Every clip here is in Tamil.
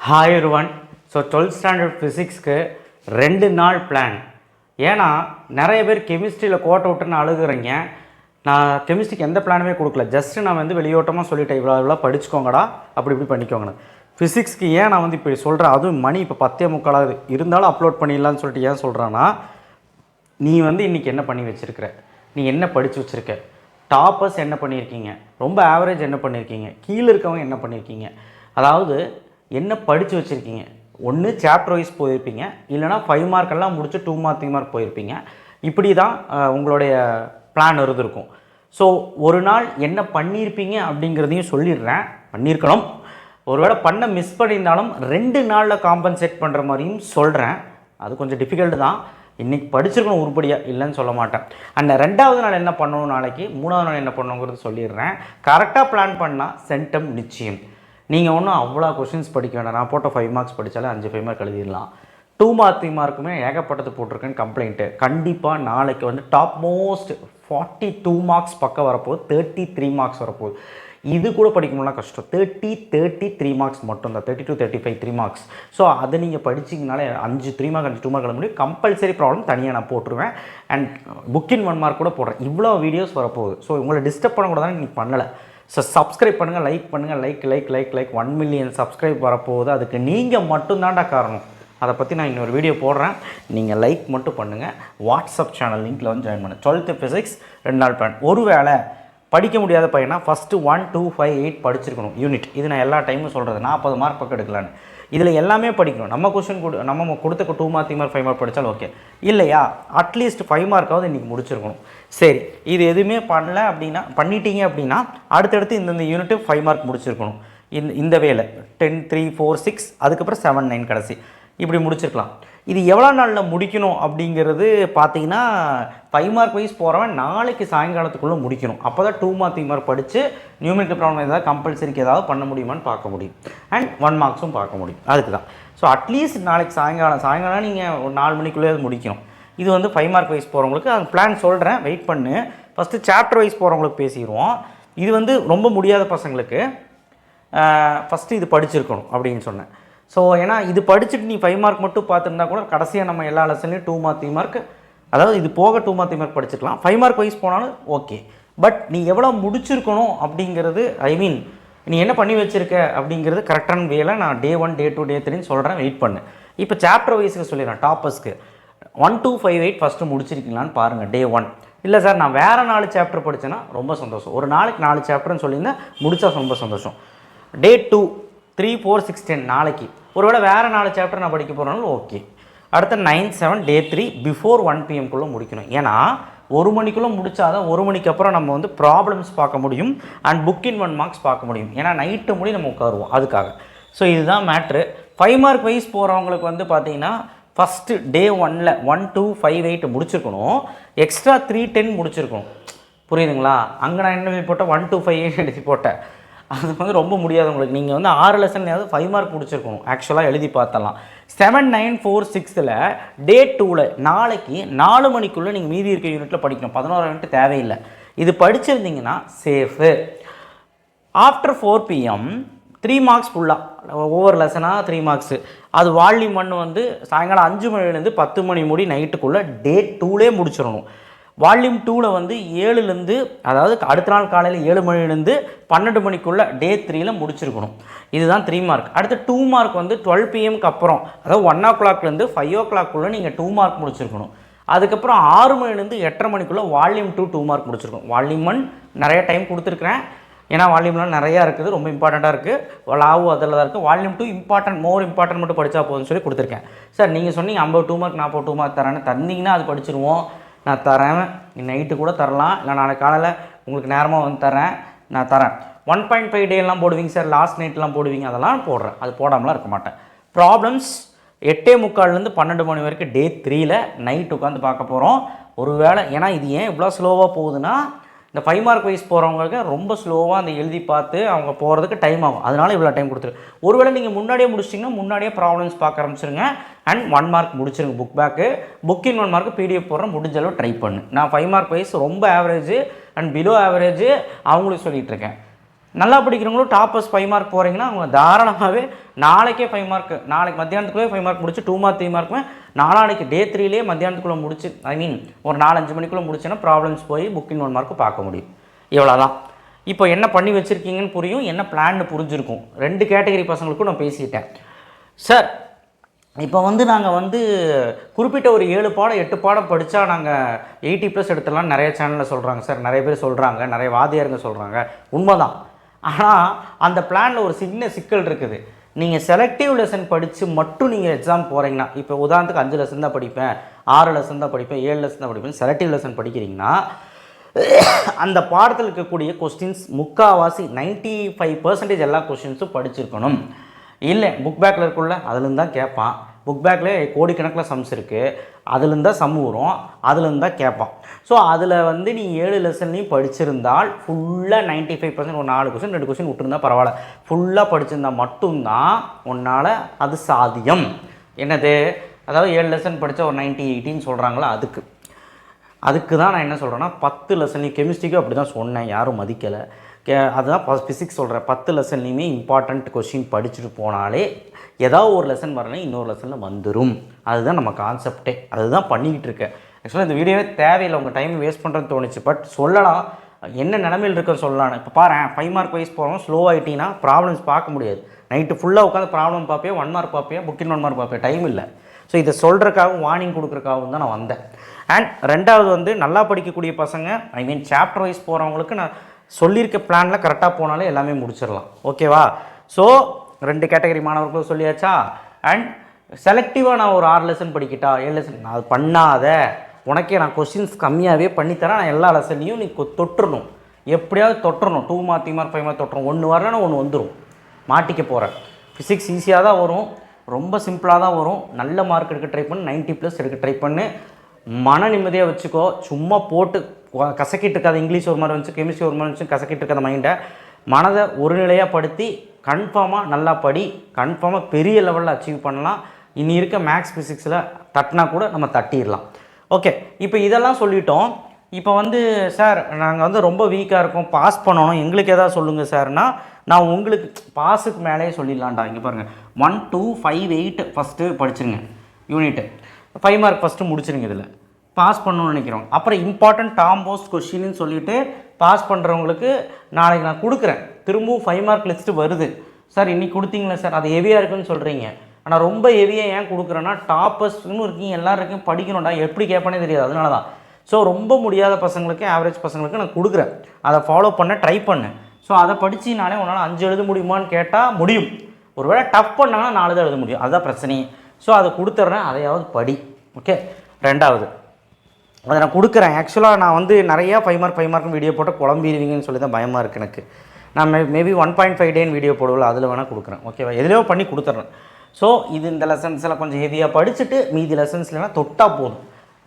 Hi everyone. So 12th standard ஃபிசிக்ஸ்க்கு 2 நாள் பிளான். ஏன்னா நிறைய பேர் கெமிஸ்ட்ரியில் கோட்டை விட்டுன்னு அழுகுறீங்க. நான் கெமிஸ்ட்ரிக்கு எந்த பிளானுமே கொடுக்கல. ஜஸ்ட்டு நான் வெளியோட்டமாக சொல்லிட்டேன், இவ்வளோ படிச்சுக்கோங்கடா, அப்படி இப்படி பண்ணிக்கோங்கன்னு. ஃபிசிக்ஸ்க்கு ஏன் நான் இப்படி சொல்கிறேன், அதுவும் மணி இப்போ 10:45 இருந்தாலும் அப்லோட் பண்ணிடலான்னு சொல்லிட்டு ஏன் சொல்கிறேன்னா, நீ இன்றைக்கி என்ன பண்ணி வச்சுருக்கிற, நீ என்ன படித்து வச்சுருக்க, டாப்பர்ஸ் என்ன பண்ணியிருக்கீங்க, ரொம்ப ஆவரேஜ் என்ன பண்ணியிருக்கீங்க, கீழே இருக்கவங்க என்ன பண்ணியிருக்கீங்க, அதாவது என்ன படித்து வச்சுருக்கீங்க. ஒன்று சாப்டர் வைஸ் போயிருப்பீங்க, இல்லைனா 5 மார்க்கெல்லாம் முடிச்சு 2 மார்க் 3 மார்க் போயிருப்பீங்க. இப்படி தான் உங்களுடைய பிளான் இருந்திருக்கும். ஸோ ஒரு நாள் என்ன பண்ணியிருப்பீங்க அப்படிங்கிறதையும் சொல்லிடுறேன். பண்ணியிருக்கணும், ஒருவேளை பண்ண மிஸ் பண்ணியிருந்தாலும் 2 நாளில் காம்பன்சேட் பண்ணுற மாதிரியும் சொல்கிறேன். அது கொஞ்சம் டிஃபிகல்ட்டு தான். இன்றைக்கி படிச்சிருக்கணும் உருப்படியாக, இல்லைன்னு சொல்ல மாட்டேன். அண்ட் 2வது நாள் என்ன பண்ணணும், நாளைக்கு 3வது நாள் என்ன பண்ணணுங்கிறது சொல்லிடுறேன். கரெக்டாக பிளான் பண்ணால் சென்டம் நிச்சயம். நீங்கள் ஒன்றும் அவ்வளோ கொஷின்ஸ் படிக்க வேண்டாம். நான் போட்ட 5 மார்க்ஸ் படித்தாலே 5 மார்க் எழுதிடலாம். 2 மார்க் 3 மார்க்குமே ஏகப்பட்டது போட்டிருக்கேன்னு கம்ப்ளைண்ட்டு. கண்டிப்பாக நாளைக்கு டாப் மோஸ்ட் 42 மார்க்ஸ் பக்கம் வரப்போகுது, 33 மார்க்ஸ் வரப்போகுது. இது கூட படிக்கணும்னா கஷ்டம். 33 மார்க்ஸ் மட்டும் தான், 32 35 3 மார்க்ஸ். ஸோ அதை நீங்கள் படிச்சிங்கனாலே 5 3 மார்க் 5 2 மார்க் எழுத முடியும். கம்பல்சரி ப்ராப்ளம் தனியாக நான் போட்டுருவேன். அண்ட் புக்கின் 1 மார்க் கூட போடுறேன். இவ்வளோ வீடியோஸ் வரப்போகுது. ஸோ உங்களை டிஸ்டர்ப் பண்ணக்கூடாது, நீங்கள் பண்ணலை. ஸோ சப்ஸ்கிரைப் பண்ணுங்கள், லைக் பண்ணுங்கள். லைக் 1 மில்லியன் சப்ஸ்கிரைப் வரப்போகுது. அதுக்கு நீங்கள் மட்டும்தான்டா காரணம். அதை பற்றி நான் இன்னொரு வீடியோ போடுறேன். நீங்கள் லைக் மட்டும் பண்ணுங்கள். வாட்ஸ்அப் சேனல் லிங்க்கில் ஜாயின் பண்ணுங்கள். 12th ஃபிசிக்ஸ் 2 நாள் பிளான். ஒருவேளை படிக்க முடியாத பையனா ஃபஸ்ட்டு 1 2 5 8 படிச்சிருக்கணும் யூனிட். இது நான் எல்லா டைமும் சொல்கிறது, 40 மார்க் பக்கம் எடுக்கலான்னு. இதில் எல்லாமே படிக்கணும். நம்ம கொஷின் நம்ம கொடுத்த 2 மார்க் 3 மார்க் 5 மார்க் படித்தாலும் ஓகே. இல்லையா, அட்லீஸ்ட் 5 மார்க்காவது இன்றைக்கி முடிச்சிருக்கணும். சரி, இது எதுவுமே பண்ணல அப்படின்னா, பண்ணிட்டீங்க அப்படின்னா அடுத்தடுத்து இந்த யூனிட்டு 5 மார்க் முடிச்சிருக்கணும். இந்த வேலை 10 3 4 6 அதுக்கப்புறம் 7 9 கடைசி இப்படி முடிச்சிருக்கலாம். இது எவ்வளோ நாளில் முடிக்கணும் அப்படிங்கிறது பார்த்தீங்கன்னா, 5 மார்க் வைஸ் போகிறவன் நாளைக்கு சாயங்காலத்துக்குள்ளே முடிக்கணும். அப்போ தான் 2 மார்க் 3 மார்க் படித்து நியூமெரிக்கல் ப்ராப்ளம் ஏதாவது கம்பல்சரிக்கு ஏதாவது பண்ண முடியுமான்னு பார்க்க முடியும். அண்ட் 1 மார்க்ஸும் பார்க்க முடியும். அதுக்கு தான். ஸோ அட்லீஸ்ட் நாளைக்கு சாயங்காலம் நீங்கள் ஒரு 4 மணிக்குள்ளே முடிக்கணும். இது 5 மார்க் வைஸ் போகிறவங்களுக்கு அது பிளான் சொல்கிறேன், வெயிட் பண்ணு. ஃபஸ்ட்டு சாப்டர் வைஸ் போகிறவங்களுக்கு பேசிடுவோம். இது ரொம்ப முடியாத பசங்களுக்கு ஃபஸ்ட்டு இது படிச்சிருக்கணும் அப்படின்னு சொன்னேன். ஸோ ஏன்னா இது படிச்சுட்டு நீ 5 மார்க் மட்டும் பார்த்துருந்தா கூட கடைசியாக நம்ம எல்லா லெசன்லையும் 2 மார்க் 3 மார்க், அதாவது இது போக 2 மார்க் 3 மார்க் படிச்சுக்கலாம். 5 மார்க் வைஸ் போனாலும் ஓகே. பட் நீ எவ்வளோ முடிச்சிருக்கணும் அப்படிங்கிறது, நீ என்ன பண்ணி வச்சுருக்க அப்படிங்கிறது கரெக்டான வேலை நான் டே 1 டே 2 டே 3ன்னு சொல்கிறேன், வெயிட் பண்ணு. இப்போ சாப்டர் வைஸுக்கு சொல்லிடுறேன். டாப்பர்ஸ்க்கு 1 2 5 8 ஃபஸ்ட்டு முடிச்சிருக்கீங்களான்னு பாருங்கள் டே 1. இல்லை சார் நான் வேறு 4 சாப்டர் படித்தேன்னா ரொம்ப சந்தோஷம். ஒரு நாளைக்கு 4 சாப்டர்னு சொல்லியிருந்தேன், முடித்தா ரொம்ப சந்தோஷம். டே 2 3 4 6 10 நாளைக்கு ஒருவேளை வேறு 4 சாப்டர் நான் படிக்க போகிறனாலும் ஓகே. அடுத்த 9 7 டே 3 பிஃபோர் 1 PM முடிக்கணும். ஏன்னா 1 மணிக்குள்ளே முடித்தாதான் 1 மணிக்கு அப்புறம் நம்ம ப்ராப்ளம்ஸ் பார்க்க முடியும். அண்ட் புக்கின் 1 மார்க்ஸ் பார்க்க முடியும். ஏன்னா நைட்டு முடி நம்ம உட்காருவோம் அதுக்காக. ஸோ இதுதான் மேட்ரு. 5 மார்க் வைஸ் போகிறவங்களுக்கு பார்த்தீங்கன்னா ஃபஸ்ட்டு டே 1ல் 1 2 5 8 முடிச்சிருக்கணும். எக்ஸ்ட்ரா 3 10 முடிச்சிருக்கணும். புரியுதுங்களா? அங்கே நான் என்ன போட்டேன், 1 2 5 8 எழுதி போட்டேன். அது ரொம்ப முடியாதவங்களுக்கு நீங்கள் 6 லெசன்லையாவது 5 மார்க் முடிச்சிருக்கணும். ஆக்சுவலாக எழுதி பார்த்தலாம். 7 9 4 6ல் டே 2ல் நாளைக்கு 4 மணிக்குள்ளே நீங்கள் மீதி இருக்க யூனிட்டில் படிக்கணும். 11 யூனிட் தேவையில்லை. இது படிச்சிருந்தீங்கன்னா சேஃபு. ஆஃப்டர் 4 PM 3 மார்க்ஸ் ஃபுல்லாக ஒவ்வொரு லெசனாக 3 மார்க்ஸு. அது வால்யூம் 1 சாயங்காலம் 5 மணிலேருந்து 10 மணி முடி நைட்டுக்குள்ளே டே 2லே முடிச்சிடணும். வால்யூம் 2ல் 7லேருந்து, அதாவது அடுத்த நாள் காலையில் 7 மணிலேருந்து 12 மணிக்குள்ளே டே 3ல் முடிச்சிருக்கணும். இதுதான் 3 மார்க். அடுத்து 2 மார்க் 12 PMக்கு அப்புறம், அதாவது 1 o'clockலேருந்து 5 o'clockக்குள்ளே நீங்கள் 2 மார்க் முடிச்சிருக்கணும். அதுக்கப்புறம் 6 மணிலேருந்து 8:30 மணிக்குள்ளே வால்யூம் 2 மார்க் முடிச்சிருக்கணும். வால்யூம் 1 நிறைய டைம் கொடுத்துருக்குறேன். ஏன்னா வால்யூம்லாம் நிறையா இருக்குது, ரொம்ப இம்பார்ட்டண்ட்டாக இருக்குது. லாவும் அதில் தான் இருக்குது. வால்யூம் 2 மோர் இம்பார்ட்டன்ட் மட்டும் படித்தா போதும்னு சொல்லி கொடுத்துருக்கேன். சார் நீங்கள் சொன்னீங்க 52 மார்க் 42 மார்க் தரேன்னு, தந்தீங்கன்னா அது படிச்சிருவோம். நான் தரேன், நைட்டு கூட தரலாம், இல்லை நாளைக்கு காலையில் உங்களுக்கு நேரமாக தரேன், நான் தரேன். 1.5 டேலாம் போடுவீங்க சார், லாஸ்ட் நைட்லாம் போடுவீங்க, அதெல்லாம் போடுறேன். அது போடாமலாம் இருக்க மாட்டேன். ப்ராப்ளம்ஸ் 8:45லேருந்து 12 மணி வரைக்கும் டே 3ல் நைட் உட்காந்து பார்க்க போகிறோம். ஒரு வேளை, ஏன்னா இது ஏன் இவ்வளோ ஸ்லோவாக போகுதுன்னா, இந்த 5 மார்க் வைஸ் போகிறவங்களுக்கு ரொம்ப ஸ்லோவாக அந்த எழுதி பார்த்து அவங்க போகிறதுக்கு டைம் ஆகும். அதனால் இவ்வளோ டைம் கொடுத்துரு. ஒருவேளை நீங்கள் முன்னாடியே முடிச்சிட்டிங்கன்னா முன்னாடியே ப்ராப்ளம்ஸ் பார்க்க ஆரம்பிச்சிருங்க. அண்ட் 1 மார்க் முடிச்சிருங்க. புக் பேக்கு புக்கின் 1 மார்க் PDF போடுறேன். முடிஞ்சளவு ட்ரை பண்ணு. நான் 5 மார்க் வைஸ் ரொம்ப ஆவரேஜ் அண்ட் பிலோ ஆவரேஜ் அவங்களுக்கு சொல்லிகிட்டு இருக்கேன். நல்லா படிக்கிறவங்களும் டாப்பர்ஸ் 5 மார்க் போகிறீங்கன்னா அவங்க தாராளமாகவே நாளைக்கே 5 மார்க், நாளைக்கு மத்தியானத்துக்குள்ளே 5 மார்க் முடிச்சு 2 மார்க் 3 மார்க்குமே நாளானைக்கு டே 3லேயே மத்தியானத்துக்குள்ளே முடிச்சு, ஐ மீன் ஒரு 4-5 மணிக்குள்ளே முடிச்சேன்னா ப்ராப்ளம்ஸ் போய் புக்கின் 1 மார்க்கு பார்க்க முடியும். இவ்வளோதான். இப்போ என்ன பண்ணி வச்சுருக்கீங்கன்னு புரியும், என்ன பிளான்னு புரிஞ்சிருக்கும். 2 கேட்டகரி பசங்களுக்கும் நான் பேசிக்கிட்டேன். சார் இப்போ நாங்கள் குறிப்பிட்ட ஒரு 7 பாடம் 8 பாடம் படித்தா நாங்கள் 80+ எடுத்துடலாம் நிறைய சேனலில் சொல்கிறாங்க சார், நிறைய பேர் சொல்கிறாங்க, நிறைய வாதியாருங்க சொல்கிறாங்க. உண்மைதான். ஆனால் அந்த பிளானில் ஒரு சின்ன சிக்கல் இருக்குது. நீங்கள் செலக்டிவ் லெசன் படித்து மட்டும் நீங்கள் எக்ஸாம் போகிறீங்கன்னா, இப்போ உதாரணத்துக்கு 5 லெசன் தான் படிப்பேன், 6 லெசன் தான் படிப்பேன், 7 லெசன் தான் படிப்பேன், செலக்டிவ் லெசன் படிக்கிறீங்கன்னா அந்த பாடத்தில் இருக்கக்கூடிய கொஸ்டின்ஸ் முக்கால்வாசி 95% எல்லா கொஸ்டின்ஸும் படிச்சிருக்கணும். இல்லை புக் பேக்கில் இருக்குள்ள அதுலேருந்து தான் கேட்பான். புக் பேக்கில் கோடிக்கணக்கில் சம்ஸ் இருக்குது, அதுலேருந்து தான் சம் வரும், அதுலேருந்து தான் கேட்பான். ஸோ அதில் நீ 7 லெசன்லையும் படிச்சிருந்தால் ஃபுல்லாக 95% ஒரு 4 கொஸ்டின் 2 கொஸ்டின் விட்டுருந்தா பரவாயில்ல, ஃபுல்லாக படிச்சிருந்தால் மட்டும்தான் உன்னால் அது சாத்தியம். என்னது, அதாவது 7 லெசன் படித்தா ஒரு 90-80ன்னு சொல்கிறாங்களா, அதுக்கு தான் நான் என்ன சொல்கிறேன்னா 10 லெசன்லையும் கெமிஸ்ட்ரிக்கும் அப்படி தான் சொன்னேன், யாரும் மதிக்கலை. அதுதான் ஃபிசிக்ஸ் சொல்கிறேன். 10 லெசன்லையுமே இம்பார்ட்டண்ட் கொஸ்டின் படிச்சுட்டு போனாலே ஏதாவது ஒரு லெசன் வரணும், இன்னொரு லெசனில் வந்துடும். அதுதான் நம்ம கான்செப்டே, அதுதான் பண்ணிக்கிட்டு இருக்கேன். ஆக்சுவலாக இந்த வீடியோவே தேவையில்லை, உங்கள் டைம் வேஸ்ட் பண்ணுறதுன்னு தோணுச்சு. பட் சொல்லலாம், என்ன நிலமையில் இருக்குன்னு சொல்லலாம். இப்போ பாரு 5 மார்க் வைஸ் போகிறோம், ஸ்லோ ஆகிட்டிங்கன்னா ப்ராப்ளம்ஸ் பார்க்க முடியாது. நைட்டு ஃபுல்லாக உட்காந்து ப்ராப்ளம் பார்ப்பேன், 1 மார்க் பார்ப்பேன், புக்கின் 1 மார்க் பார்ப்பேன், டைம் இல்லை. ஸோ இதை சொல்கிறக்காகவும் வார்னிங் கொடுக்குறக்காகவும் தான் நான் வந்தேன். அண்ட் ரெண்டாவது நல்லா படிக்கக்கூடிய பசங்க, ஐ மீன் சாப்டர் வைஸ் போகிறவங்களுக்கு நான் சொல்லியிருக்க பிளானில் கரெக்டாக போனாலே எல்லாமே முடிச்சிடலாம். ஓகேவா? ஸோ 2 கேட்டகரி மாணவர்களும் சொல்லியாச்சா. அண்ட் செலக்டிவாக நான் ஒரு 6 லெசன் படிக்கிட்டா 7 லெசன் நான் அது பண்ணாத, உனக்கே நான் கொஸ்டின்ஸ் கம்மியாகவே பண்ணித்தரேன், நான் எல்லா லெசன்லையும் நீ தொட்டுறணும், எப்படியாவது தொட்டுறணும். 2 மார்க் 3 மார்க் 5 மார்க் தொட்டுறணும். 1 வரலன்னா 1 வந்துடும், மாட்டிக்க போகிறேன். ஃபிசிக்ஸ் ஈஸியாக தான் வரும், ரொம்ப சிம்பிளாக தான் வரும். நல்ல மார்க் எடுக்க ட்ரை பண்ணு, 90+ எடுக்க ட்ரை பண்ணு, மன நிம்மதியாக வச்சுக்கோ. சும்மா போட்டு கசக்கிட்டு இருக்காது. இங்கிலீஷ் ஒரு மாதிரி வந்துச்சு, கெமிஸ்ட்ரி ஒரு மாதிரி வந்துச்சு, கசக்கிட்டு இருக்காத மைண்டை, மனதை ஒரு நிலையாக படுத்தி கன்ஃபார்மாக நல்லா படி, கன்ஃபார்மாக பெரிய லெவலில் அச்சீவ் பண்ணலாம். இனி இருக்க மேக்ஸ் ஃபிசிக்ஸில் தட்டினா கூட நம்ம தட்டிடலாம். ஓகே, இப்போ இதெல்லாம் சொல்லிட்டோம். இப்போ சார் நாங்கள் ரொம்ப வீக்காக இருக்கோம், பாஸ் பண்ணணும், எங்களுக்கு எதாவது சொல்லுங்கள் சார்னா, நான் உங்களுக்கு பாஸுக்கு மேலேயே சொல்லிடலான்டா. இங்கே பாருங்கள், 1 2 5 8 ஃபஸ்ட்டு படிச்சுருங்க யூனிட்டு, 5 மார்க் ஃபஸ்ட்டு முடிச்சிருங்க. இதில் பாஸ் பண்ணணும்னு நினைக்கிறோம். அப்புறம் இம்பார்ட்டன்ட் டாம் போஸ்ட் கொஸ்டின்னு சொல்லிவிட்டு பாஸ் பண்ணுறவங்களுக்கு நாளைக்கு நான் கொடுக்குறேன். திரும்பவும் 5 மார்க் லிஸ்ட்டு வருது. சார் இன்றைக்கி கொடுத்தீங்களா சார், அது ஹெவியாக இருக்குன்னு சொல்கிறீங்க. ஆனால் ரொம்ப ஹெவியாக ஏன் கொடுக்குறேன்னா, டாப்பர்ஸ்னு இருக்கீங்க, எல்லோரும் இருக்கீங்க, படிக்கணும்டா, எப்படி கேட்பானே தெரியாது, அதனால தான். ஸோ ரொம்ப முடியாத பசங்களுக்கு, ஆவரேஜ் பசங்களுக்கு நான் கொடுக்குறேன், அதை ஃபாலோ பண்ண ட்ரை பண்ணேன். ஸோ அதை படிச்சினாலே உன்னால் 5 எழுத முடியுமான்னு கேட்டால் முடியும். ஒருவேளை டஃப் பண்ணாங்கன்னா 4 தான் எழுத முடியும், அதுதான் பிரச்சனையே. ஸோ அதை கொடுத்துட்றேன், அதையாவது படி. ஓகே, ரெண்டாவது அதை நான் கொடுக்குறேன். ஆக்சுவலாக நான் நிறையா 5 மார்க் வீடியோ போட்டு குழம்பிடுவீங்கன்னு சொல்லி தான் பயமாக இருக்குது எனக்கு. நான் மேபி 1.5 டேன்னு வீடியோ போடுவோம், அதில் வேணால் கொடுக்குறேன். ஓகேவா? எதுலையோ பண்ணி கொடுத்துட்றேன். ஸோ இது இந்த லெசன்ஸில் கொஞ்சம் ஹெவியாக படிச்சுட்டு மீதி லெசன்ஸ்லாம் தொட்டால் போதும்.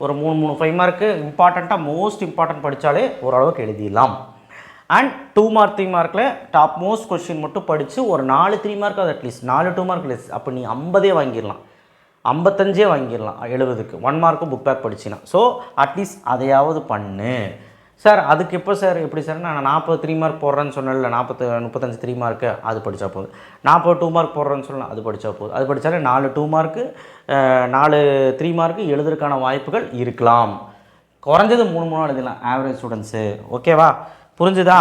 ஒரு 3 5 மார்க்கு இம்பார்ட்டண்ட்டாக மோஸ்ட் இம்பார்ட்டன்ட் படித்தாலே ஓரளவுக்கு எழுதிடலாம். அண்ட் 2 மார்க் 3 மார்க்கில் டாப் மோஸ்ட் கொஸ்டின் மட்டும் படித்து ஒரு 4 3 மார்க், அது அட்லீஸ்ட் 4 2 மார்க் லெஸ், அப்போ நீ 50 வாங்கிடலாம், 55 வாங்கிடலாம் 70க்கு 1 மார்க்கும் புக் பேக் படிச்சினா. ஸோ அட்லீஸ்ட் அதையாவது பண்ணு சார். அதுக்கு எப்போ சார், எப்படி சார், நான் 40 3 மார்க் போடுறேன்னு சொன்னேன்ல, 35 3 மார்க்கு, அது படித்தா போதும். 40 2 மார்க் போடுறேன்னு சொல்லலாம், அது படித்தா போதும். அது படித்தாலே 4 2 மார்க்கு 4 3 மார்க்கு எழுதுறதுக்கான வாய்ப்புகள் இருக்கலாம். குறைஞ்சது 3 எழுதலாம் ஆவரேஜ் ஸ்டூடெண்ட்ஸு. ஓகேவா? புரிஞ்சுதா?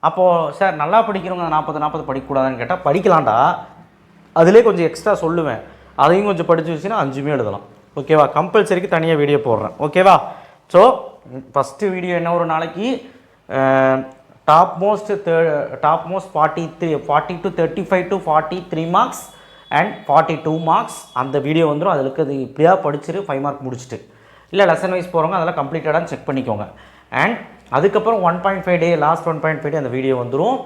அப்போது சார் நல்லா படிக்கிறவங்க 40 படிக்கக்கூடாதுன்னு கேட்டால் படிக்கலாம்டா, அதிலே கொஞ்சம் எக்ஸ்ட்ரா சொல்லுவேன், அதையும் கொஞ்சம் படித்து வச்சுன்னா 5 எழுதலாம். ஓகேவா? கம்பல்சரிக்கு தனியாக வீடியோ போடுறேன். ஓகேவா? ஸோ ஃபஸ்ட்டு வீடியோ என்ன, ஒரு நாளைக்கு topmost 40 to 35 to 43 marks and 42 marks அந்த வீடியோ வந்துடும். அதில் இருக்கிறது இப்படியா படிச்சுட்டு 5 மார்க் முடிச்சுட்டு, இல்லை லெசன் வைஸ் போகிறவங்க அதெல்லாம் கம்ப்ளீட்டடாக செக் பண்ணிக்கோங்க. அண்ட் அதுக்கப்புறம் 1.5 டே, லாஸ்ட் 1.5 டே அந்த வீடியோ வந்துடும்.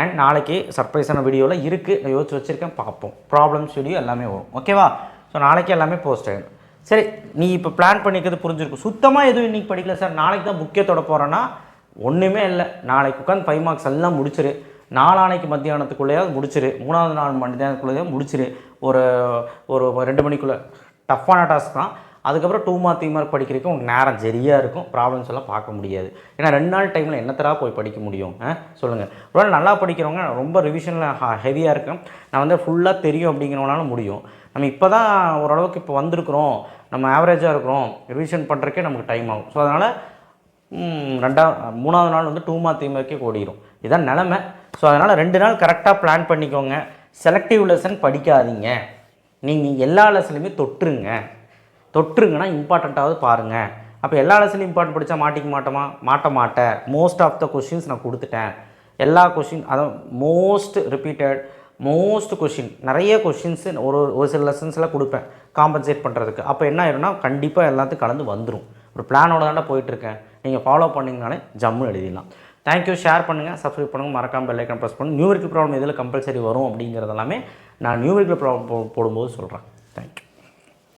அண்ட் நாளைக்கு சர்ப்ரைஸான வீடியோவில் இருக்குது, யோசிச்சு வச்சுருக்கேன், பார்ப்போம். ப்ராப்ளம்ஸ் வீடியோ எல்லாமே வரும். ஓகேவா? ஸோ நாளைக்கு எல்லாமே போஸ்ட் ஆகிடும். சரி, நீ இப்போ பிளான் பண்ணிக்கிறது புரிஞ்சிருக்கும். சுத்தமாக எதுவும் இன்றைக்கி படிக்கல சார், நாளைக்கு தான் புக்கே தொட போகிறேன்னா ஒன்றுமே இல்லை. நாளைக்கு உட்காந்து 5 மார்க்ஸ் எல்லாம் முடிச்சிரு, நாளானைக்கு மத்தியானத்துக்குள்ளேயாவது முடிச்சிரு, 3ஆவது நாள் மத்தியானத்துக்குள்ளேயே முடிச்சிரு. ஒரு 2 மணிக்குள்ளே டஃப்பான டாஸ்க் தான். அதுக்கப்புறம் 2 மார்க் 3 மார்க் படிக்கிறதுக்கு உங்களுக்கு நேரம் சரியாக இருக்கும், ப்ராப்ளம்ஸ் எல்லாம் பார்க்க முடியாது. ஏன்னா 2 நாள் டைமில் என்னத்தரா போய் படிக்க முடியும் சொல்லுங்கள். ஒரு நல்லா படிக்கிறவங்க ரொம்ப ரிவிஷனில் ஹெவியாக இருக்கும், நான் வந்து ஃபுல்லாக தெரியும் அப்படிங்கிறவனால முடியும். நம்ம இப்போ தான் ஓரளவுக்கு இப்போ வந்திருக்கிறோம், நம்ம ஆவரேஜாக இருக்கிறோம், ரிவிஷன் பண்ணுறக்கே நமக்கு டைம் ஆகும். ஸோ அதனால் 3ஆவது நாள் வந்து 2 மார்க் 3 மார்க்கே ஓடிடும். இதுதான் நிலமை. ஸோ அதனால் 2 நாள் கரெக்டாக பிளான் பண்ணிக்கோங்க. செலக்டிவ் லெசன் படிக்காதீங்க, நீங்கள் எல்லா லெசன்லையுமே தொட்டுருங்கன்னா இம்பார்ட்டண்ட்டாவது பாருங்கள். அப்போ எல்லா லெசன்லையும் இம்பார்ட்டன்ட் படித்தா மாட்ட மாட்டேன். மோஸ்ட் ஆஃப் த கொஷின்ஸ் நான் கொடுத்துட்டேன். எல்லா கொஷின் அதான் மோஸ்ட் கொஷின் நிறைய கொஷின்ஸு ஒரு சில லெசன்ஸில் கொடுப்பேன் காம்பன்சேட் பண்ணுறதுக்கு. அப்போ என்ன ஆயிரும்னா கண்டிப்பாக எல்லாத்துக்கும் கலந்து வந்துடும். ஒரு பிளானோட தாண்டா போயிட்டுருக்கேன், நீங்கள் ஃபாலோ பண்ணிங்கனாலே ஜம்மு எழுதிடலாம். தேங்க்யூ. ஷேர் பண்ணுங்கள், சப்ஸ்கிரைப் பண்ணுங்கள், மறக்காமல் பெல் ஐக்கான் ப்ரெஸ் பண்ணுங்கள். நியூமெரிக்கல் ப்ராப்ளம் எதில் கம்பல்சரி வரும் அப்படிங்கிறதெல்லாமே நான் நியூமெரிக்கல் ப்ராப்ளம் போடும்போது சொல்கிறேன். தேங்க்யூ.